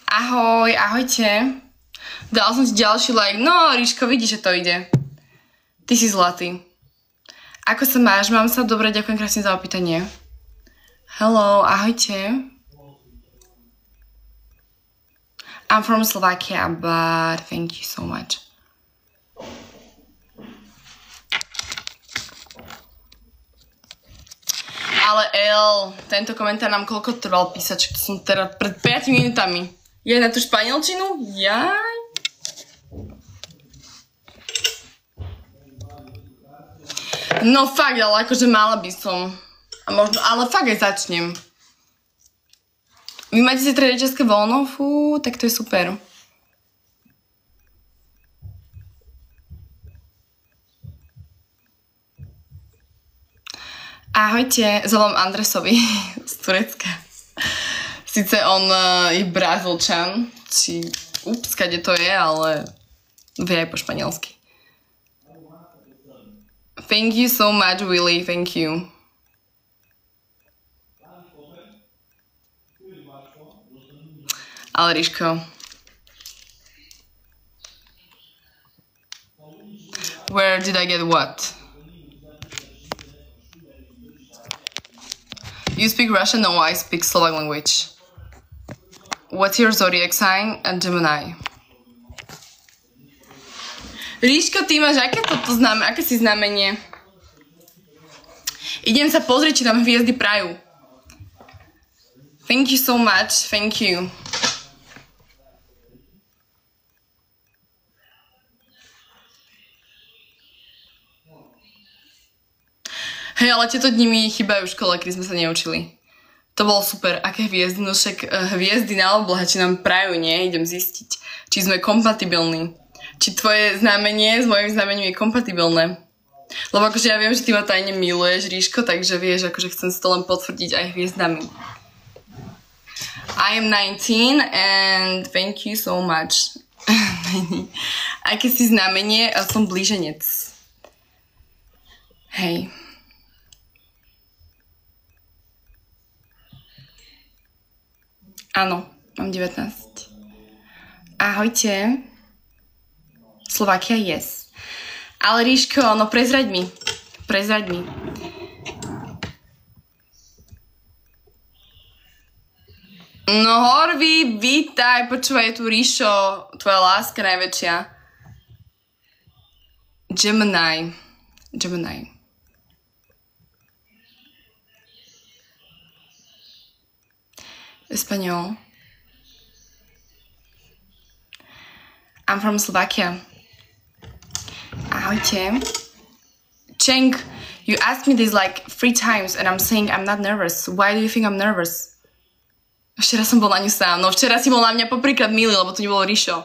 Ahoj, ahojte. Dal som ti ďalší like. No, Ríško, vidíš, že to ide. Ty si zlatý. Ako sa máš? Mám sa dobre, ďakujem krásne za opýtanie. Hello, ahojte. I'm from Slovakia, but thank you so much. Ale tento komentár nám koľko trval písať, to som teda pred 5 minútami. Je na tú španielčinu? Jaj. No fakt, ale akože mala by som. A možno, ale fakt aj začnem. Vy máte si trediečerské voľno? Fú, tak to je super. Ahojte, zavolám Andresovi z Turecka. Sice on je Brazílčan, či kade to je, ale vie aj po španielsky. Thank you so much, Willy, thank you. Ale Ríško. Where did I get what? You speak Russian? No, I speak Slovak language. What's your zodiac sign? And Gemini. Ríško, ty máš aké si znamenie? Idem sa pozrieť, či tam hviezdy prajú. Thank you so much, thank you. Hej, ale tieto dni mi chýbajú v škole, keď sme sa neučili. To bolo super. Aké hviezdy? No však hviezdy na oblohe, či nám prajú, nie? Idem zistiť, či sme kompatibilní. Či tvoje znamenie s mojim znamením je kompatibilné. Lebo akože ja viem, že ty ma tajne miluješ, Ríško, takže vieš, akože chcem si to len potvrdiť aj hviezdami. I am 19 and thank you so much. Aké si znamenie? Som blíženec. Hej. Áno, mám 19. Ahojte. Slovakia, yes. Ale Ríško, no prezraď mi. No Horvi, vítaj, počúvaj tu Ríšo, tvoja láska najväčšia. Gemini. Español. I'm from Slovakia. Ahojte. Cheng, you asked me this like 3 times and I'm saying I'm not nervous. Why do you think I'm nervous? Včera som bol na ňu sám. No včera si bol na mňa poprýkrát milý, lebo to nebolo Ríšo.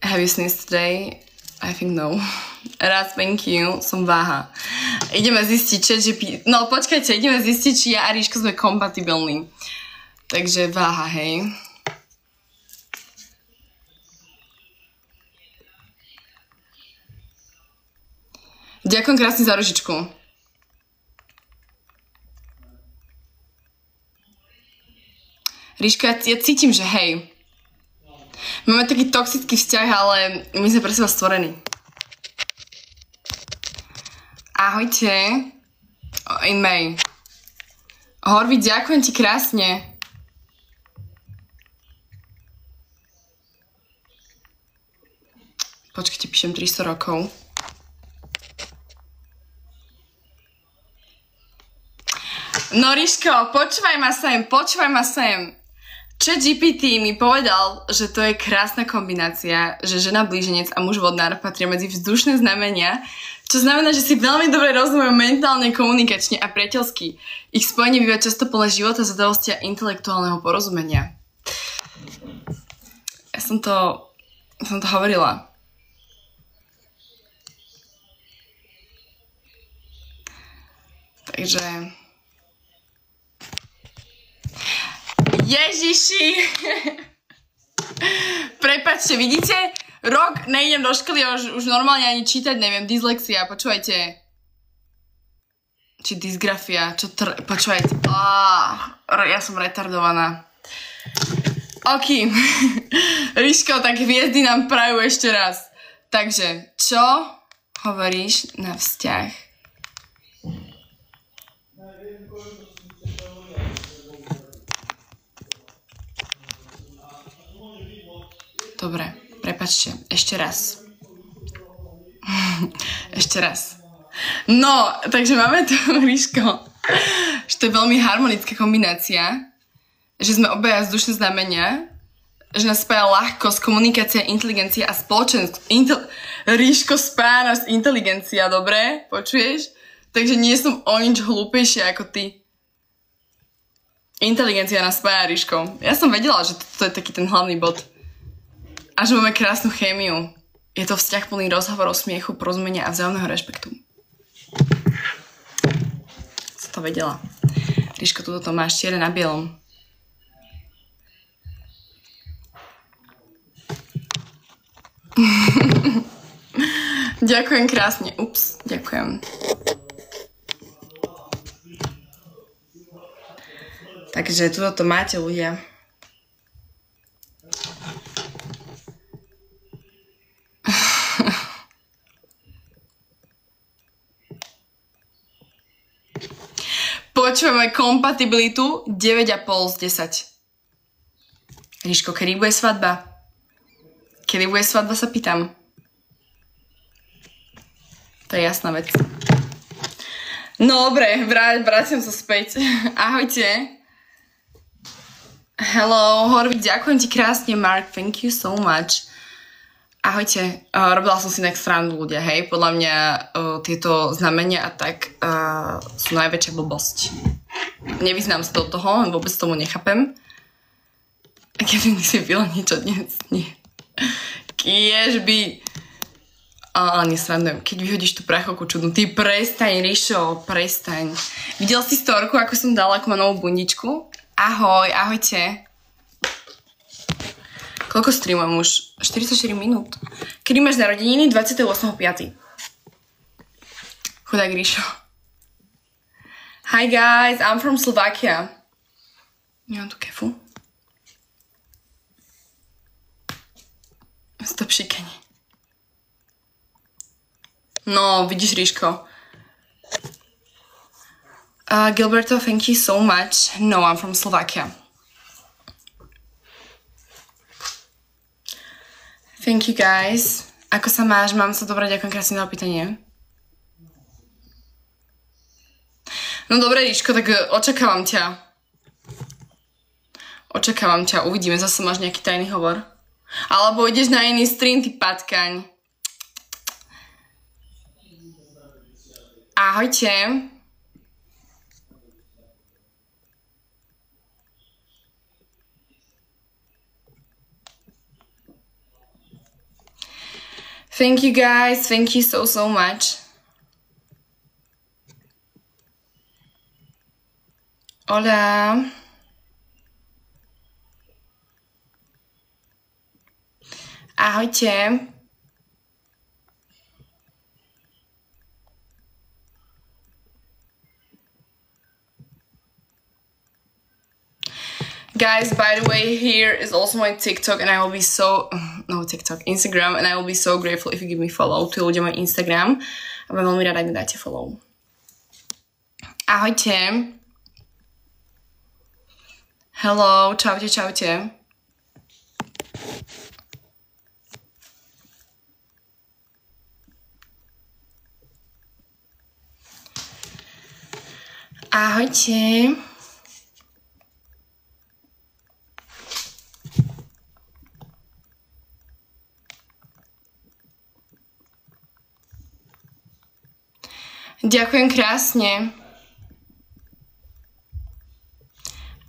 Have you sneezed today? I think no. Raz, thank you. Som váha. Ideme zistiť, No počkajte, ideme zistiť, či ja a Ríško sme kompatibilní. Takže váha, hej. Ďakujem krásne za ružičku. Ríško, ja cítim, že hej. Máme taký toxický vzťah, ale my sme pre seba stvorení. Ahojte. In May. Horvi, ďakujem ti krásne. Počkajte, píšem 300 rokov. No Ríško, počúvaj ma sem. ChatGPT mi povedal, že to je krásna kombinácia, že žena blíženec a muž vodnár patria medzi vzdušné znamenia, čo znamená, že si veľmi dobre rozumejú mentálne, komunikačne a priateľsky. Ich spojenie býva často plné života, zvedavosti a intelektuálneho porozumenia. Ja som to hovorila. Takže... Ježiši! Prepáčte, vidíte? Rok nejdem do školy a už normálne ani čítať neviem. Dyslexia, počúvajte. Či dysgrafia, počúvajte. Ja som retardovaná. OK. Ríško, tak hviezdy nám prajú ešte raz. Takže, čo hovoríš na vzťah? Dobre, prepáčte, ešte raz. Ešte raz. No, takže máme tu, Ríško, že to je veľmi harmonická kombinácia, že sme obaja vzdušné znamenia, že nás spája ľahkosť, komunikácia, inteligencia a spoločenstvo. Ríško, spája nás inteligencia, dobre? Počuješ? Takže nie som o nič hlúpejšia ako ty. Inteligencia nás spája, Ríško. Ja som vedela, že to je taký ten hlavný bod. A že máme krásnu chémiu. Je to vzťah plný rozhovorov, smiechu, porozumenia a vzájomného rešpektu. Som to vedela. Ríško, toto to máš čierne na bielom. Ďakujem krásne. Ups, ďakujem. Takže toto to máte, ľudia. Počúvame kompatibilitu 9,5 z 10. Ríško, kedy bude svadba? Kedy bude svadba, sa pýtam. To je jasná vec. No dobre, vraciam sa späť. Ahojte. Hello, Horvik, ďakujem ti krásne, Mark, thank you so much. Ahojte, robila som si inak srandu, ľudia, hej, podľa mňa tieto znamenia a tak sú najväčšia blbosť. Nevyznám sa do toho, vôbec tomu nechápem. Keby si pila niečo dnes, nie. Kiež by... Ale nesrandujem, keď vyhodíš tú prachovku čudnú, ty prestaň, Ríšo, prestaň. Videl si storku, ako som dala, ako má novú bundičku? Ahoj, ahojte. Koľko streamujem už? 44 minút. Kedy máš narodeniny? 28.5. Chudák Ríšo. Hi guys, I'm from Slovakia. Nemám tu kefu. Stop šikanie. No, vidíš, Ríško. Gilberto, thank you so much. No, I'm from Slovakia. Thank you, guys. Ako sa máš? Mám sa dobre, ďakujem krásne za opýtanie. No dobre, Ríško, tak očakávam ťa. Očakávam ťa, uvidíme, zase máš nejaký tajný hovor. Alebo ideš na iný stream, ty patkaň. Ahojte. Thank you guys, thank you so much. Hola. Ahojte. Guys, by the way, here is also my TikTok and I will be so... No, TikTok, Instagram, and I will be so grateful if you give me follow. Tu ľudia môj Instagram a vám veľmi rada, ak mi dáte follow. Ahojte. Hello, čaute, čaute. Ahojte. Ďakujem krásne.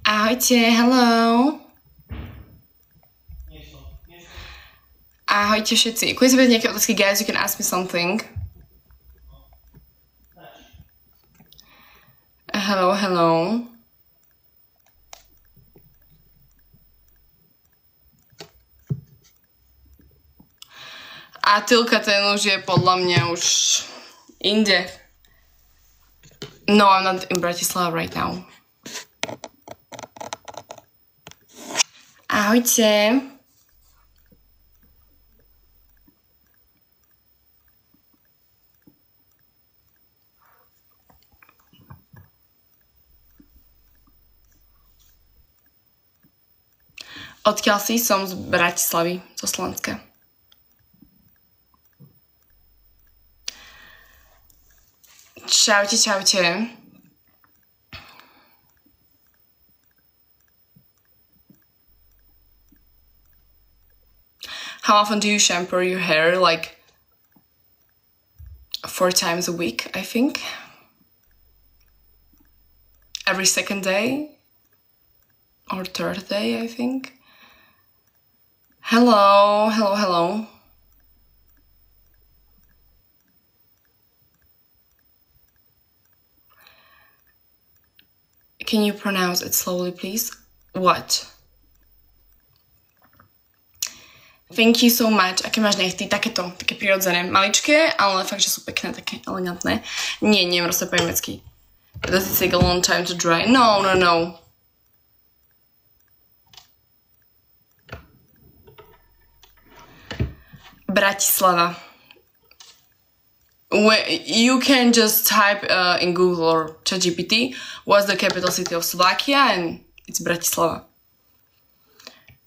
Ahojte, hello. Ahojte všetci. Kľudne sa vedieť nejaké otázky, guys, you can ask me something. Hello, hello. A Tylka, ten už je podľa mňa už inde. No, I'm not in Bratislava right now. Ahojte. Odkiaľ si? Som z Bratislavy, zo Slovenska. Čaute, čaute. How often do you shampoo your hair? Like 4 times a week, I think. Every second day or third day, I think. Hello, hello, hello. Can you pronounce it slowly, please? What? Thank you so much. Aké máš nechty? Takéto, také prirodzené. Maličké, ale fakt, že sú pekné, také elegantné. Nie, neviem rozsať po nemecky. Does it take a long time to dry? No, no, no. Bratislava. You can just type in Google or ChatGPT what's the capital city of Slovakia and it's Bratislava.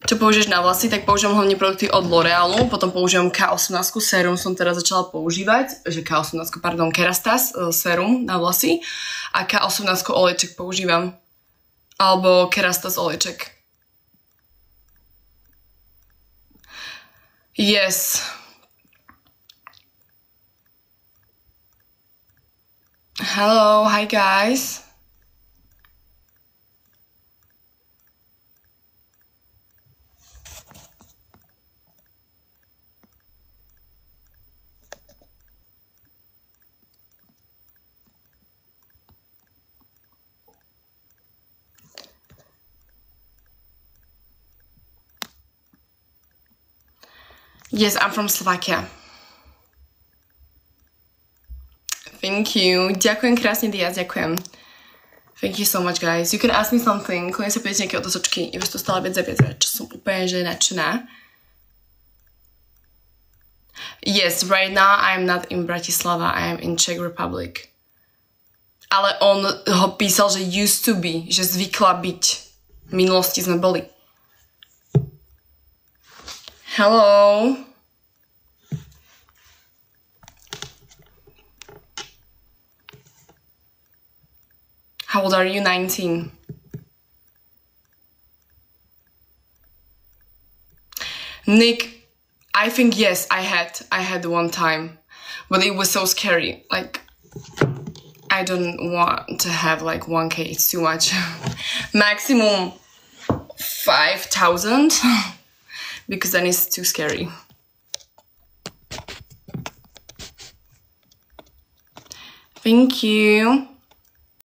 Čo použiješ na vlasy, tak používam hlavne produkty od L'Orealu, potom používam K18 sérum, som teraz začala používať, že K18, pardon, Kerastase sérum na vlasy a K18 olejček používam, alebo Kerastase olejček. Yes. Hello, hi guys. Yes, I'm from Slovakia. Thank you. Ďakujem krásne, Diaz, ďakujem. Thank you so much, guys. You can ask me something. Kľudne sa pýtate nejaké otázočky. Je to stále viac a viac, čo som úplne že nadšená. Yes, right now I'm not in Bratislava, I am in Czech Republic. Ale on ho písal, že used to be, že zvykla byť. V minulosti sme boli. Hello. How old are you? 19. Nick, I think yes, I had one time, but it was so scary. Like, I don't want to have like 1K, it's too much. Maximum 5,000. Because then it's too scary. Thank you.